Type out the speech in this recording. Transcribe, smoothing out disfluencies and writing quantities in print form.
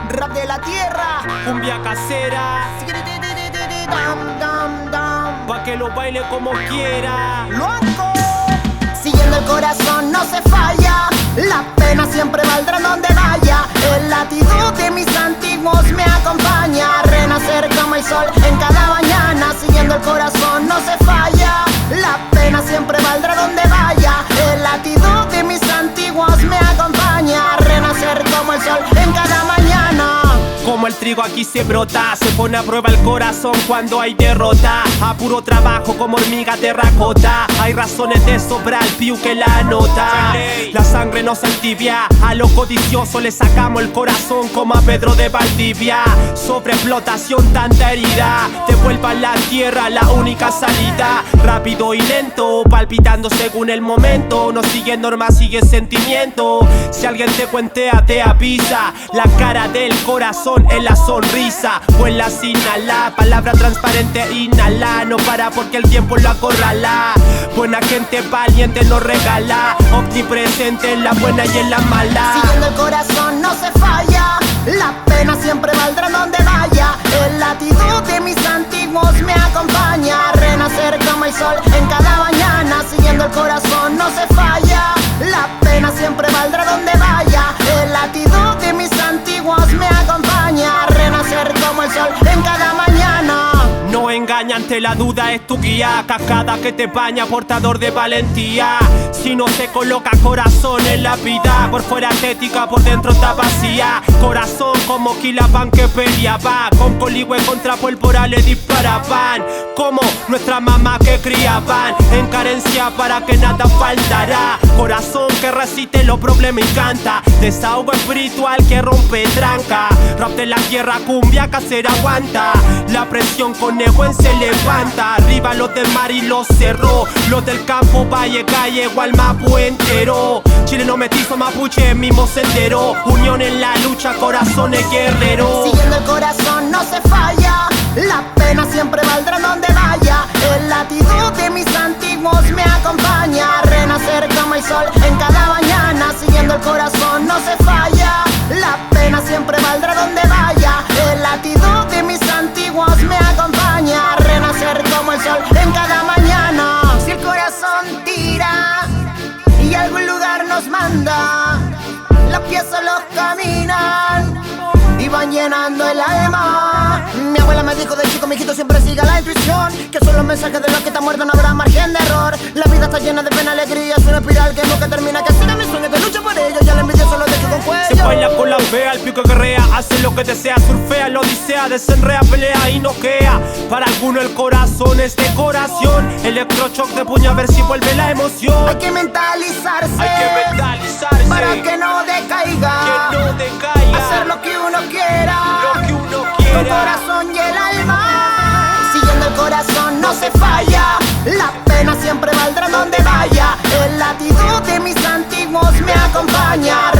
Rap de la tierra, cumbia casera, pa' que lo baile como quiera. loco. Siguiendo el corazón no se falla, la pena siempre valdrá donde vaya. El latitud de mis antiguos me acompaña, renacer como el sol en cada mañana. Siguiendo el corazón no se falla, la pena siempre valdrá donde vaya. El latitud de mis antiguos me acompaña, renacer como el sol en cada mañana. Como el trigo aquí se brota, se pone a prueba el corazón cuando hay derrota. A puro trabajo como hormiga terracota, hay razones de sobra al piu que la anota. La sangre no se entibia, a lo codicioso le sacamos el corazón como a Pedro de Valdivia. Sobreexplotación, tanta herida, devuelva la tierra la única salida. Rápido y lento, palpitando según el momento. No sigue normas, sigue sentimiento. Si alguien te cuentea, te avisa. La cara del corazón en la sonrisa, vuela sin inhalar, palabra transparente, inhala. No para porque el tiempo lo acorrala. Buena gente valiente nos regala, omnipresente en la buena y en la mala. Siguiendo el corazón no se falla, la pena siempre valdrá donde vaya. El latitud de mis antiguos me acompaña, renacer como el sol en cada mañana. Siguiendo el corazón no se falla, la pena siempre valdrá donde vaya. El latitud de mis antiguos me acompaña, renacer como el sol en cada mañana. No engaña ante la duda, es tu guía. Cascada que te baña, portador de valentía. Si no se coloca corazón en la vida, por fuera estética, por dentro está vacía. Corazón como Quilapán que peleaba, con coligüe contra pólvora le disparaban. Como nuestra mamá que criaban, en carencia para que nada faltará. Corazón que resiste los problemas y canta, desahogo espiritual que rompe tranca. Rap de la tierra, cumbia casera aguanta, la presión con Negüen se levanta. Arriba los del mar y los cerró, los del campo, valle, calle, Gualmapu entero. Chileno mestizo, mapuche, mismo sendero. Unión en la lucha, corazones guerreros. Siguiendo el corazón no se falla, la pena siempre valdrá donde vaya. El latitud de mis antiguos me acompaña, renacer como el sol en cada mañana. Siguiendo el corazón no se falla, la pena siempre valdrá donde vaya. El latitud de mis antiguos me acompaña, renacer como el sol en cada mañana. Si el corazón tira y algún lugar nos manda, los pies solos caminan y van llenando el alma. Mi abuela me dijo de chico, mijito, siempre siga la intuición, que son los mensajes de los que están muertos, no habrá margen de error. La vida está llena de pena, alegría, es una espiral que nunca termina. Que siga mis sueños, que lucho por ellos, ya la envidia solo dejo con cuello. Se baila con la fea, el pico guerrea, hace lo que desea, surfea, lo odisea, desenrea, pelea y noquea. Para alguno el corazón es decoración, electrochoc de puño a ver si vuelve la emoción. Hay que mentalizarse, para que no decaiga, que no decaiga, hacer lo que uno quiera, lo que uno con quiera. corazón y el alma. Siguiendo el corazón no se falla, la pena siempre valdrá donde vaya. El latitud de mis antiguos me acompaña,